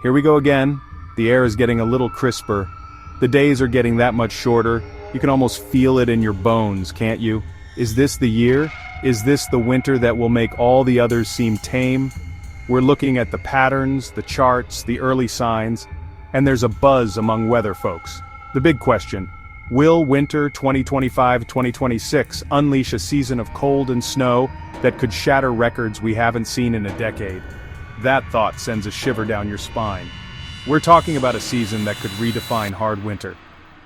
Here we go again. The air is getting a little crisper. The days are getting that much shorter. You can almost feel it in your bones, can't you? Is this the year? Is this the winter that will make all the others seem tame? We're looking at the patterns, the charts, the early signs, and there's a buzz among weather folks. The big question: will winter 2025-2026 unleash a season of cold and snow that could shatter records we haven't seen in a decade? That thought sends a shiver down your spine. We're talking about a season that could redefine hard winter.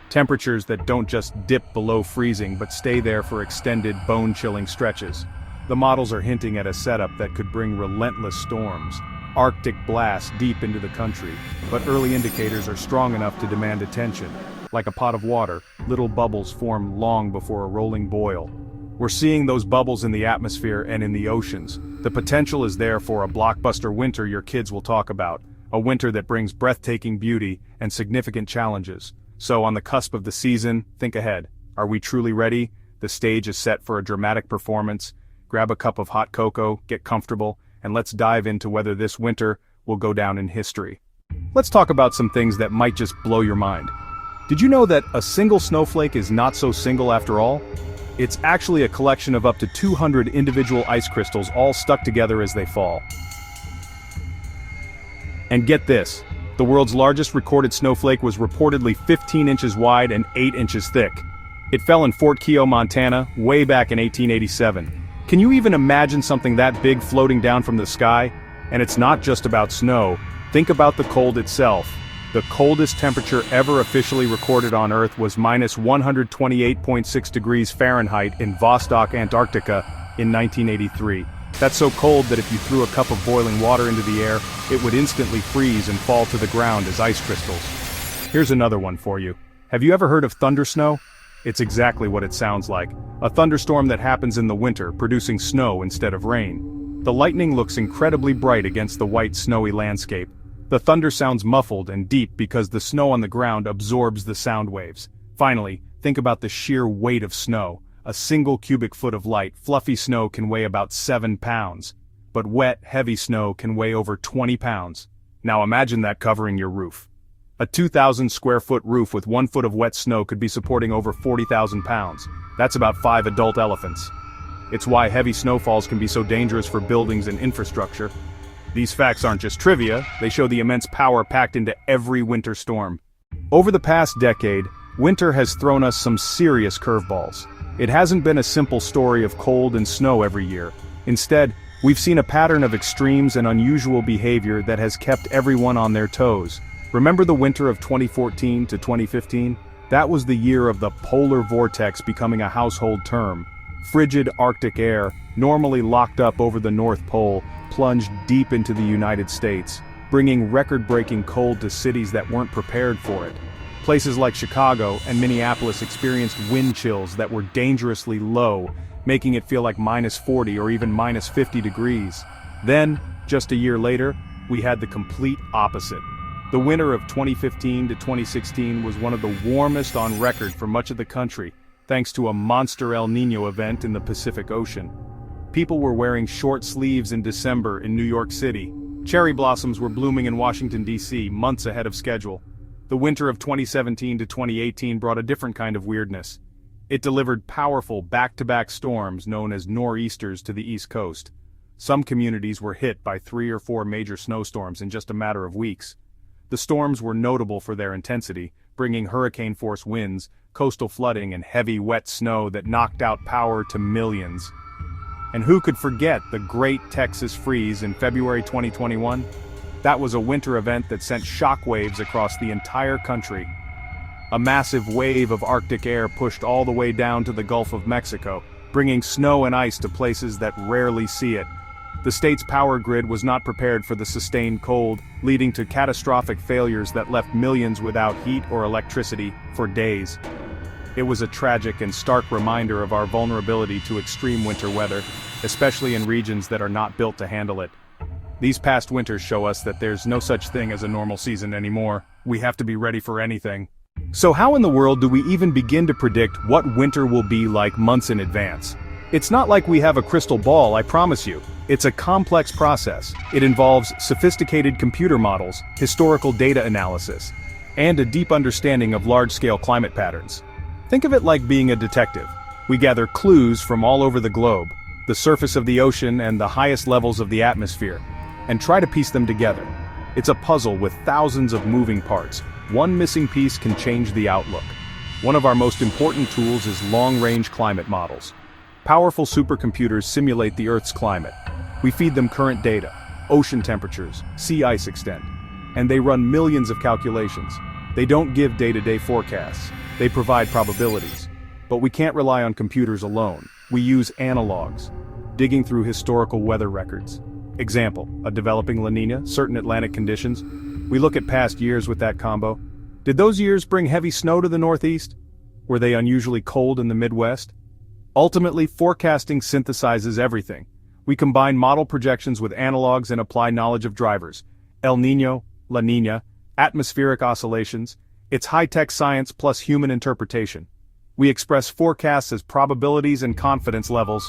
Temperatures that don't just dip below freezing but stay there for extended, bone-chilling stretches. The models are hinting at a setup that could bring relentless storms, Arctic blasts deep into the country, but early indicators are strong enough to demand attention. Like a pot of water, little bubbles form long before a rolling boil. We're seeing those bubbles in the atmosphere and in the oceans. The potential is there for a blockbuster winter your kids will talk about, a winter that brings breathtaking beauty and significant challenges. So on the cusp of the season, think ahead. Are we truly ready? The stage is set for a dramatic performance. Grab a cup of hot cocoa, get comfortable, and let's dive into whether this winter will go down in history. Let's talk about some things that might just blow your mind. Did you know that a single snowflake is not so single after all? It's actually a collection of up to 200 individual ice crystals all stuck together as they fall. And get this, the world's largest recorded snowflake was reportedly 15 inches wide and 8 inches thick. It fell in Fort Keogh, Montana, way back in 1887. Can you even imagine something that big floating down from the sky? And it's not just about snow. Think about the cold itself. The coldest temperature ever officially recorded on Earth was -128.6 degrees Fahrenheit in Vostok, Antarctica, in 1983. That's so cold that if you threw a cup of boiling water into the air, it would instantly freeze and fall to the ground as ice crystals. Here's another one for you. Have you ever heard of thundersnow? It's exactly what it sounds like. A thunderstorm that happens in the winter, producing snow instead of rain. The lightning looks incredibly bright against the white snowy landscape. The thunder sounds muffled and deep because the snow on the ground absorbs the sound waves. Finally, think about the sheer weight of snow. A single cubic foot of light, fluffy snow can weigh about 7 pounds. But wet, heavy snow can weigh over 20 pounds. Now imagine that covering your roof. A 2,000 square foot roof with 1 foot of wet snow could be supporting over 40,000 pounds. That's about 5 adult elephants. It's why heavy snowfalls can be so dangerous for buildings and infrastructure. These facts aren't just trivia, they show the immense power packed into every winter storm. Over the past decade, winter has thrown us some serious curveballs. It hasn't been a simple story of cold and snow every year. Instead, we've seen a pattern of extremes and unusual behavior that has kept everyone on their toes. Remember the winter of 2014 to 2015? That was the year of the polar vortex becoming a household term. Frigid Arctic air, normally locked up over the North Pole, plunged deep into the United States, bringing record-breaking cold to cities that weren't prepared for it. Places like Chicago and Minneapolis experienced wind chills that were dangerously low, making it feel like -40 or even -50 degrees. Then, just a year later, we had the complete opposite. The winter of 2015 to 2016 was one of the warmest on record for much of the country, thanks to a monster El Niño event in the Pacific Ocean. People were wearing short sleeves in December in New York City. Cherry blossoms were blooming in Washington, D.C., months ahead of schedule. The winter of 2017 to 2018 brought a different kind of weirdness. It delivered powerful back-to-back storms known as nor'easters to the East Coast. Some communities were hit by 3 or 4 major snowstorms in just a matter of weeks. The storms were notable for their intensity, bringing hurricane-force winds, coastal flooding, and heavy wet snow that knocked out power to millions. And who could forget the Great Texas Freeze in February 2021? That was a winter event that sent shockwaves across the entire country. A massive wave of Arctic air pushed all the way down to the Gulf of Mexico, bringing snow and ice to places that rarely see it. The state's power grid was not prepared for the sustained cold, leading to catastrophic failures that left millions without heat or electricity for days. It was a tragic and stark reminder of our vulnerability to extreme winter weather, especially in regions that are not built to handle it. These past winters show us that there's no such thing as a normal season anymore. We have to be ready for anything. So how in the world do we even begin to predict what winter will be like months in advance? It's not like we have a crystal ball, I promise you. It's a complex process. It involves sophisticated computer models, historical data analysis, and a deep understanding of large-scale climate patterns. Think of it like being a detective. We gather clues from all over the globe, the surface of the ocean and the highest levels of the atmosphere, and try to piece them together. It's a puzzle with thousands of moving parts. One missing piece can change the outlook. One of our most important tools is long-range climate models. Powerful supercomputers simulate the Earth's climate. We feed them current data, ocean temperatures, sea ice extent, and they run millions of calculations. They don't give day-to-day forecasts. They provide probabilities. But we can't rely on computers alone. We use analogs, digging through historical weather records. Example, a developing La Niña, certain Atlantic conditions. We look at past years with that combo. Did those years bring heavy snow to the Northeast? Were they unusually cold in the Midwest? Ultimately, forecasting synthesizes everything. We combine model projections with analogs and apply knowledge of drivers. El Niño, La Niña, atmospheric oscillations. It's high-tech science plus human interpretation. We express forecasts as probabilities and confidence levels.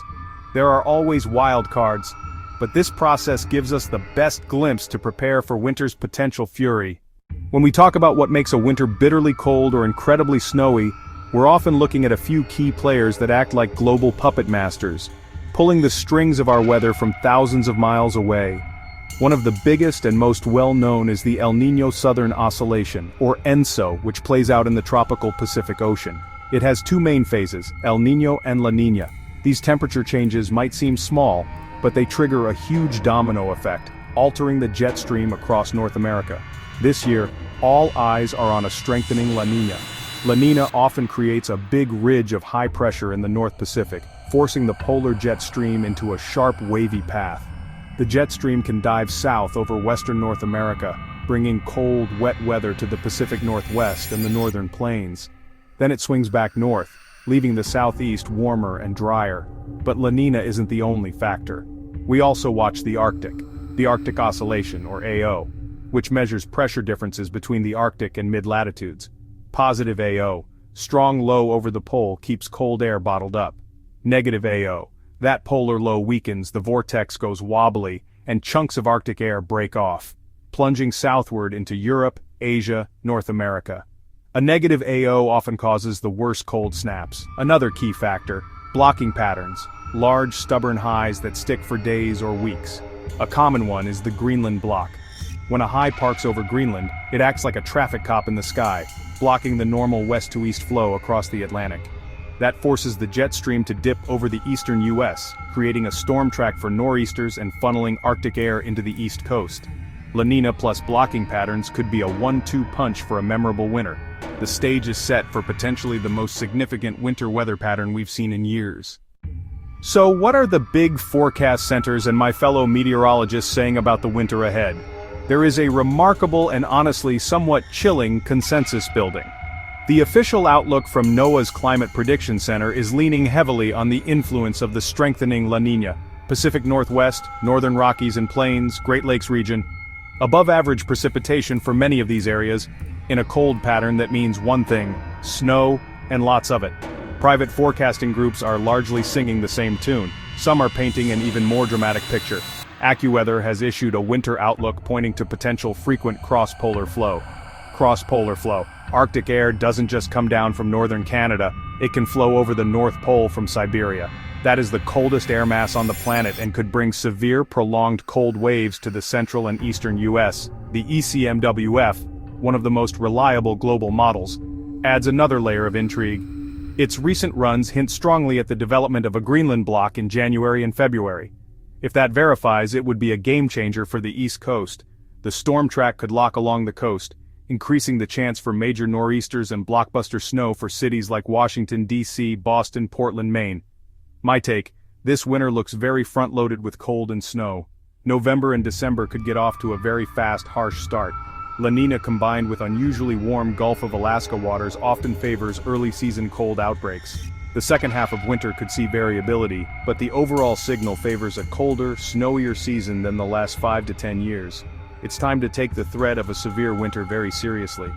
There are always wild cards, but this process gives us the best glimpse to prepare for winter's potential fury. When we talk about what makes a winter bitterly cold or incredibly snowy, we're often looking at a few key players that act like global puppet masters, pulling the strings of our weather from thousands of miles away. One of the biggest and most well-known is the El Niño Southern Oscillation, or ENSO, which plays out in the tropical Pacific Ocean. It has two main phases, El Niño and La Niña. These temperature changes might seem small, but they trigger a huge domino effect, altering the jet stream across North America. This year, all eyes are on a strengthening La Niña. La Niña often creates a big ridge of high pressure in the North Pacific, forcing the polar jet stream into a sharp, wavy path. The jet stream can dive south over western North America, bringing cold, wet weather to the Pacific Northwest and the northern plains. Then it swings back north, leaving the southeast warmer and drier. But La Niña isn't the only factor. We also watch the Arctic Oscillation, or AO, which measures pressure differences between the Arctic and mid-latitudes. Positive AO, strong low over the pole keeps cold air bottled up. Negative AO, that polar low weakens, the vortex goes wobbly, and chunks of Arctic air break off, plunging southward into Europe, Asia, North America. A negative AO often causes the worst cold snaps. Another key factor, blocking patterns, large stubborn highs that stick for days or weeks. A common one is the Greenland block. When a high parks over Greenland, it acts like a traffic cop in the sky, blocking the normal west-to-east flow across the Atlantic. That forces the jet stream to dip over the eastern U.S., creating a storm track for nor'easters and funneling Arctic air into the east coast. La Niña plus blocking patterns could be a 1-2 punch for a memorable winter. The stage is set for potentially the most significant winter weather pattern we've seen in years. So what are the big forecast centers and my fellow meteorologists saying about the winter ahead? There is a remarkable and honestly somewhat chilling consensus building. The official outlook from NOAA's Climate Prediction Center is leaning heavily on the influence of the strengthening La Niña, Pacific Northwest, Northern Rockies and Plains, Great Lakes region. Above average precipitation for many of these areas, in a cold pattern that means one thing, snow, and lots of it. Private forecasting groups are largely singing the same tune. Some are painting an even more dramatic picture. AccuWeather has issued a winter outlook pointing to potential frequent cross-polar flow. Cross-polar flow. Arctic air doesn't just come down from northern Canada, it can flow over the North Pole from Siberia. That is the coldest air mass on the planet and could bring severe, prolonged cold waves to the central and eastern U.S. The ECMWF, one of the most reliable global models, adds another layer of intrigue. Its recent runs hint strongly at the development of a Greenland block in January and February. If that verifies, it would be a game-changer for the East Coast. The storm track could lock along the coast, increasing the chance for major nor'easters and blockbuster snow for cities like Washington, D.C., Boston, Portland, Maine. My take, this winter looks very front-loaded with cold and snow. November and December could get off to a very fast, harsh start. La Niña combined with unusually warm Gulf of Alaska waters often favors early-season cold outbreaks. The second half of winter could see variability, but the overall signal favors a colder, snowier season than the last 5 to 10 years. It's time to take the threat of a severe winter very seriously.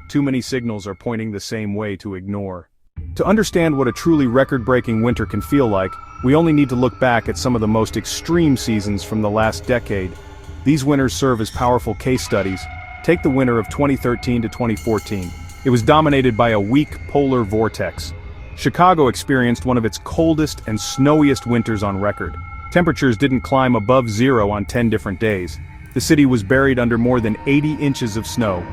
Too many signals are pointing the same way to ignore. To understand what a truly record-breaking winter can feel like, we only need to look back at some of the most extreme seasons from the last decade. These winters serve as powerful case studies. Take the winter of 2013 to 2014. It was dominated by a weak polar vortex. Chicago experienced one of its coldest and snowiest winters on record. Temperatures didn't climb above zero on 10 different days. The city was buried under more than 80 inches of snow.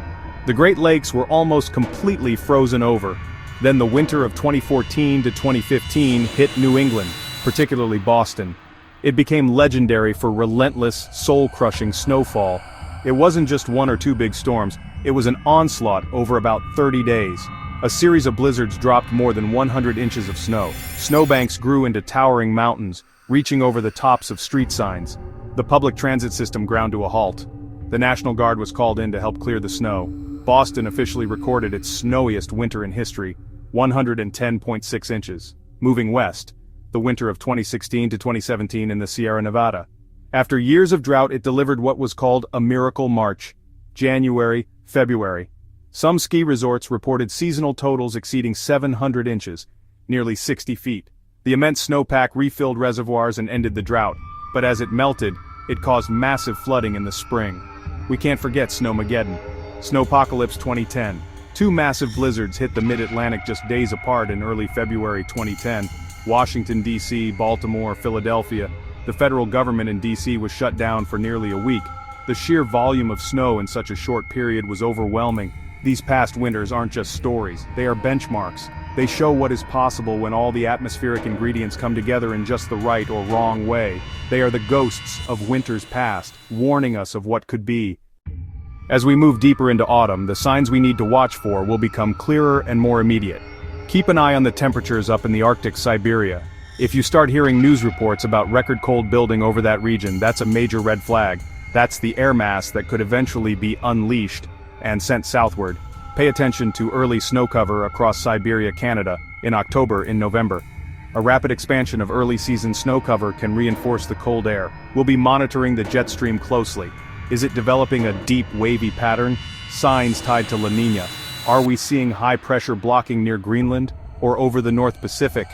The Great Lakes were almost completely frozen over. Then the winter of 2014 to 2015 hit New England, particularly Boston. It became legendary for relentless, soul-crushing snowfall. It wasn't just one or two big storms, it was an onslaught over about 30 days. A series of blizzards dropped more than 100 inches of snow. Snowbanks grew into towering mountains, reaching over the tops of street signs. The public transit system ground to a halt. The National Guard was called in to help clear the snow. Boston officially recorded its snowiest winter in history, 110.6 inches. Moving west, the winter of 2016 to 2017 in the Sierra Nevada. After years of drought, it delivered what was called a miracle March. January, February. Some ski resorts reported seasonal totals exceeding 700 inches, nearly 60 feet. The immense snowpack refilled reservoirs and ended the drought, but as it melted, it caused massive flooding in the spring. We can't forget Snowmageddon. Snowpocalypse 2010. Two massive blizzards hit the mid-Atlantic just days apart in early February 2010. Washington, D.C., Baltimore, Philadelphia. The federal government in D.C. was shut down for nearly a week. The sheer volume of snow in such a short period was overwhelming. These past winters aren't just stories, they are benchmarks. They show what is possible when all the atmospheric ingredients come together in just the right or wrong way. They are the ghosts of winters past, warning us of what could be. As we move deeper into autumn, the signs we need to watch for will become clearer and more immediate. Keep an eye on the temperatures up in the Arctic Siberia. If you start hearing news reports about record cold building over that region, that's a major red flag. That's the air mass that could eventually be unleashed and sent southward. Pay attention to early snow cover across Siberia, Canada, in October and November. A rapid expansion of early season snow cover can reinforce the cold air. We'll be monitoring the jet stream closely. Is it developing a deep, wavy pattern? Signs tied to La Niña. Are we seeing high pressure blocking near Greenland or over the North Pacific?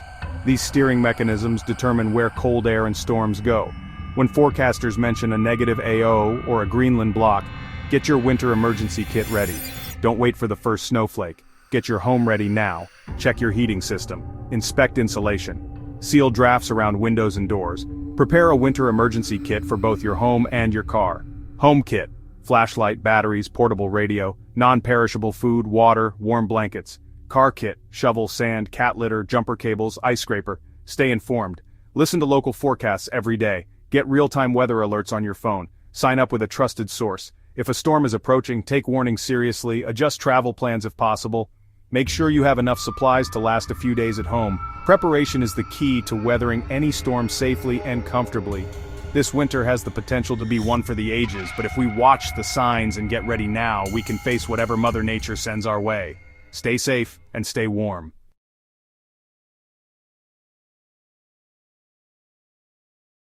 These steering mechanisms determine where cold air and storms go. When forecasters mention a negative AO or a Greenland block, get your winter emergency kit ready. Don't wait for the first snowflake. Get your home ready now. Check your heating system. Inspect insulation. Seal drafts around windows and doors. Prepare a winter emergency kit for both your home and your car. Home kit: flashlight, batteries, portable radio, non-perishable food, water, warm blankets. Car kit: shovel, sand, cat litter, jumper cables, ice scraper. Stay informed. Listen to local forecasts every day. Get real-time weather alerts on your phone. Sign up with a trusted source. If a storm is approaching, take warnings seriously, adjust travel plans if possible. Make sure you have enough supplies to last a few days at home. Preparation is the key to weathering any storm safely and comfortably. This winter has the potential to be one for the ages, but if we watch the signs and get ready now, we can face whatever Mother Nature sends our way. Stay safe and stay warm.